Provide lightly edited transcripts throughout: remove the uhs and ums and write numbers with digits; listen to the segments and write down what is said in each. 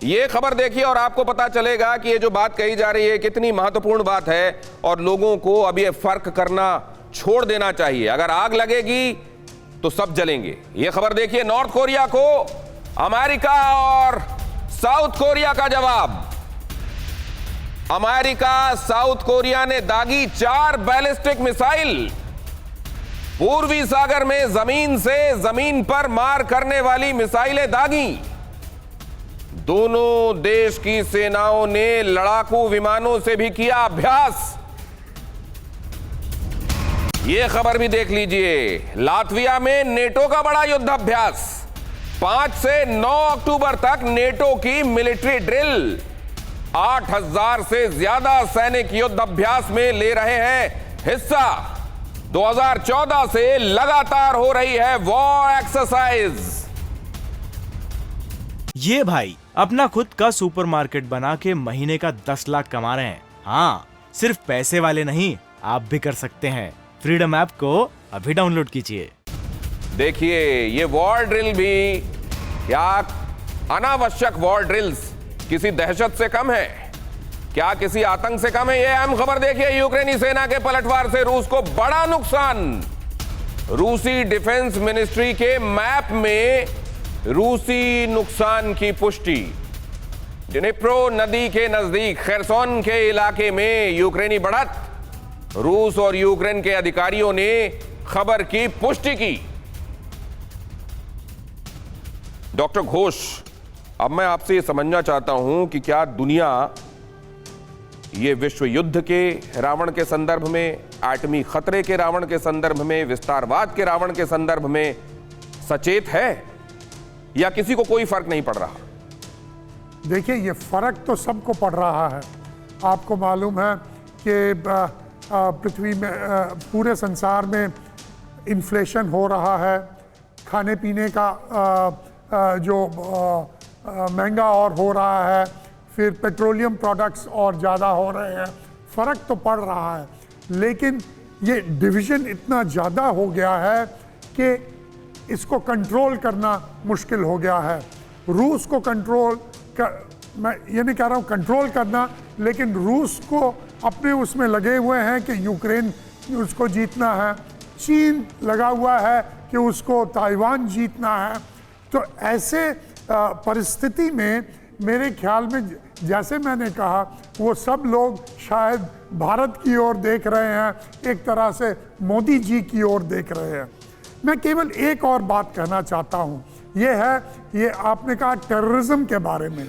ये खबर देखिए और आपको पता चलेगा कि ये जो बात कही जा रही है कितनी महत्वपूर्ण बात है और लोगों को अब ये फर्क करना छोड़ देना चाहिए। अगर आग लगेगी तो सब जलेंगे। ये खबर देखिए, नॉर्थ कोरिया को अमेरिका और साउथ कोरिया का जवाब। अमेरिका साउथ कोरिया ने दागी 4 बैलिस्टिक मिसाइल। पूर्वी सागर में जमीन से जमीन पर मार करने वाली मिसाइलें दागी। दोनों देश की सेनाओं ने लड़ाकू विमानों से भी किया अभ्यास। यह खबर भी देख लीजिए, लातविया में नेटो का बड़ा युद्धाभ्यास। 5 से 9 अक्टूबर तक नेटो की मिलिट्री ड्रिल। 8000 से ज्यादा सैनिक युद्ध अभ्यास में ले रहे हैं हिस्सा। 2014 से लगातार हो रही है वॉर एक्सरसाइज। ये भाई अपना खुद का सुपरमार्केट बना के महीने का 10 लाख कमा रहे हैं। हाँ, सिर्फ पैसे वाले नहीं, आप भी कर सकते हैं। फ्रीडम ऐप को अभी डाउनलोड कीजिए। देखिए, ये वॉर ड्रिल भी क्या अनावश्यक वॉर ड्रिल्स किसी दहशत से कम है? क्या किसी आतंक से कम है? ये अहम खबर देखिए, यूक्रेनी सेना के पलटवार से रूस को बड़ा नुकसान। रूसी डिफेंस मिनिस्ट्री के मैप में रूसी नुकसान की पुष्टि। डिनिप्रो नदी के नजदीक खेरसोन के इलाके में यूक्रेनी बढ़त। रूस और यूक्रेन के अधिकारियों ने खबर की पुष्टि की। डॉक्टर घोष, अब मैं आपसे यह समझना चाहता हूं कि क्या दुनिया ये विश्व युद्ध के रावण के संदर्भ में, एटमी खतरे के रावण के संदर्भ में, विस्तारवाद के रावण के संदर्भ में सचेत है या किसी को कोई फर्क नहीं पड़ रहा? देखिए, ये फर्क तो सबको पड़ रहा है। आपको मालूम है कि पृथ्वी में, पूरे संसार में इन्फ्लेशन हो रहा है। खाने पीने का जो महंगा और हो रहा है, फिर पेट्रोलियम प्रोडक्ट्स और ज़्यादा हो रहे हैं। फ़र्क तो पड़ रहा है, लेकिन ये डिवीज़न इतना ज़्यादा हो गया है कि इसको कंट्रोल करना मुश्किल हो गया है। रूस को कंट्रोल कर, मैं ये नहीं कह रहा हूँ कंट्रोल करना, लेकिन रूस को अपने उसमें लगे हुए हैं कि यूक्रेन उसको जीतना है। चीन लगा हुआ है कि उसको ताइवान जीतना है। तो ऐसे परिस्थिति में मेरे ख्याल में, जैसे मैंने कहा, वो सब लोग शायद भारत की ओर देख रहे हैं, एक तरह से मोदी जी की ओर देख रहे हैं। मैं केवल एक और बात कहना चाहता हूँ, ये आपने कहा टेररिज्म के बारे में।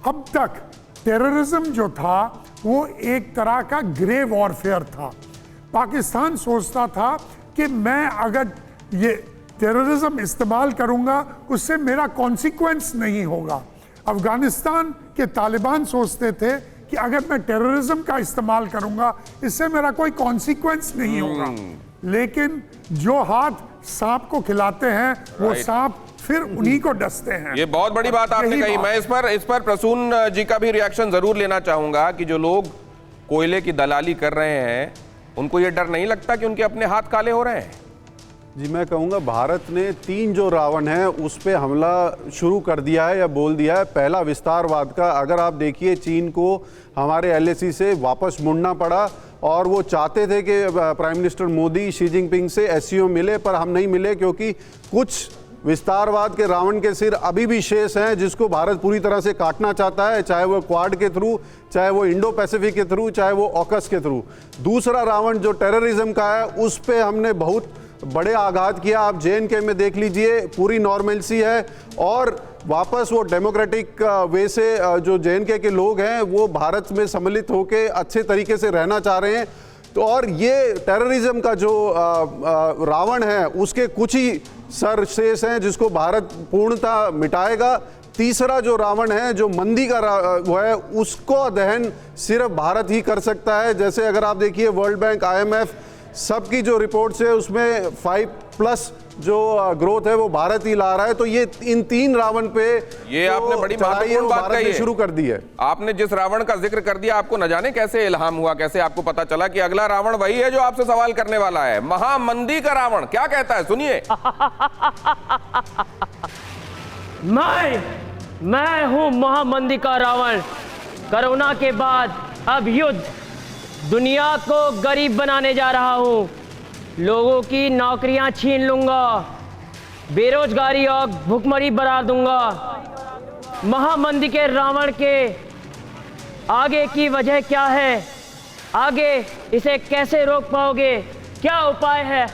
अब तक टेररिज्म जो था वो एक तरह का ग्रे वॉरफेयर था। पाकिस्तान सोचता था कि मैं अगर ये टेररिज्म इस्तेमाल करूँगा उससे मेरा कॉन्सिक्वेंस नहीं होगा। अफगानिस्तान के तालिबान सोचते थे कि अगर मैं टेररिज्म का इस्तेमाल करूंगा इससे मेरा कोई कॉन्सिक्वेंस नहीं होगा। लेकिन जो हाथ सांप को खिलाते हैं वो सांप फिर उन्हीं को डसते हैं। ये बहुत बड़ी बात आपने कही। मैं इस पर प्रसून जी का भी रिएक्शन जरूर लेना चाहूंगा कि जो लोग कोयले की दलाली कर रहे हैं उनको ये डर नहीं लगता कि उनके अपने हाथ काले हो रहे हैं? जी, मैं कहूँगा भारत ने 3 जो रावण है उस पे हमला शुरू कर दिया है या बोल दिया है। पहला विस्तारवाद का। अगर आप देखिए, चीन को हमारे LAC से वापस मुड़ना पड़ा और वो चाहते थे कि prime minister Modi Xi Jinping से SCO मिले, पर हम नहीं मिले क्योंकि कुछ विस्तारवाद के रावण के सिर अभी भी शेष हैं जिसको भारत पूरी तरह से काटना चाहता है, चाहे वो क्वाड के थ्रू, चाहे वो इंडो पैसिफिक के थ्रू, चाहे वो ऑकस के थ्रू। दूसरा रावण जो टेररिज्म का है उस पर हमने बहुत बड़े आघात किया। आप JNK में देख लीजिए, पूरी नॉर्मलसी है और वापस वो डेमोक्रेटिक वे से जो JNK के लोग हैं वो भारत में सम्मिलित होकर अच्छे तरीके से रहना चाह रहे हैं। तो और ये टेररिज्म का जो रावण है उसके कुछ ही सर शेष हैं जिसको भारत पूर्णतः मिटाएगा। तीसरा जो रावण है, जो मंदी का वो है, उसको दहन सिर्फ भारत ही कर सकता है। जैसे अगर आप देखिए वर्ल्ड बैंक, IMF सबकी जो रिपोर्ट्स है उसमें 5+ जो ग्रोथ है वो भारत ही ला रहा है। तो ये इन 3 रावण पे ये आपने बड़ी महत्वपूर्ण बात कही है, शुरू कर दी है। आपने जिस रावण का जिक्र कर दिया, आपको न जाने कैसे इल्हाम हुआ, कैसे आपको पता चला कि अगला रावण वही है जो आपसे सवाल करने वाला है। महामंदी का रावण क्या कहता है, सुनिए। मैं मैं हूं महामंदी का रावण। कोरोना के बाद अब युद्ध, दुनिया को गरीब बनाने जा रहा हूं। लोगों की नौकरियां छीन लूंगा, बेरोजगारी और भुखमरी बढ़ा दूंगा। महामंदी के रावण के आगे की वजह क्या है? आगे इसे कैसे रोक पाओगे? क्या उपाय है?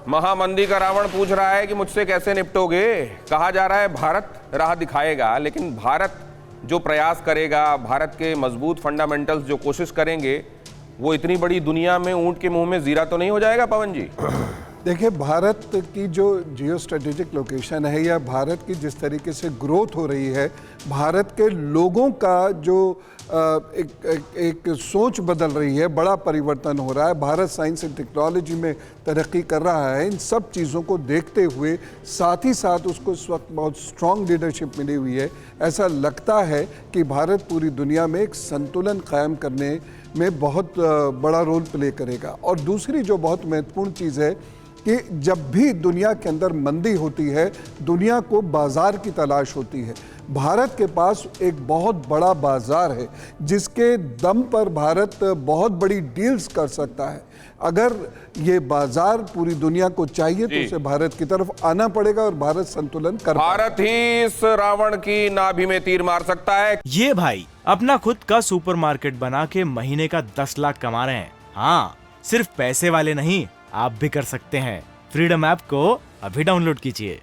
महामंदी का रावण पूछ रहा है कि मुझसे कैसे निपटोगे। कहा जा रहा है भारत राह दिखाएगा, लेकिन भारत जो प्रयास करेगा, भारत के मजबूत फंडामेंटल्स जो कोशिश करेंगे, वो इतनी बड़ी दुनिया में ऊंट के मुंह में जीरा तो नहीं हो जाएगा पवन जी? देखिए, भारत की जो जियो स्ट्रेटेजिक लोकेशन है या भारत की जिस तरीके से ग्रोथ हो रही है, भारत के लोगों का जो एक सोच बदल रही है, बड़ा परिवर्तन हो रहा है। भारत साइंस एंड टेक्नोलॉजी में तरक्की कर रहा है। इन सब चीज़ों को देखते हुए साथ ही साथ उसको इस वक्त बहुत स्ट्रॉन्ग लीडरशिप मिली हुई है। ऐसा लगता है कि भारत पूरी दुनिया में एक संतुलन कायम करने में बहुत बड़ा रोल प्ले करेगा। और दूसरी जो बहुत महत्वपूर्ण चीज़ है कि जब भी दुनिया के अंदर मंदी होती है, दुनिया को बाजार की तलाश होती है। भारत के पास एक बहुत बड़ा बाजार है जिसके दम पर भारत बहुत बड़ी डील्स कर सकता है। अगर ये बाजार पूरी दुनिया को चाहिए तो उसे भारत की तरफ आना पड़ेगा और भारत संतुलन कर भारत ही इस रावण की नाभि में तीर मार सकता है। ये भाई अपना खुद का सुपरमार्केट बना के महीने का 10 लाख कमा रहे हैं। हाँ, सिर्फ पैसे वाले नहीं, आप भी कर सकते हैं। फ्रीडम ऐप को अभी डाउनलोड कीजिए।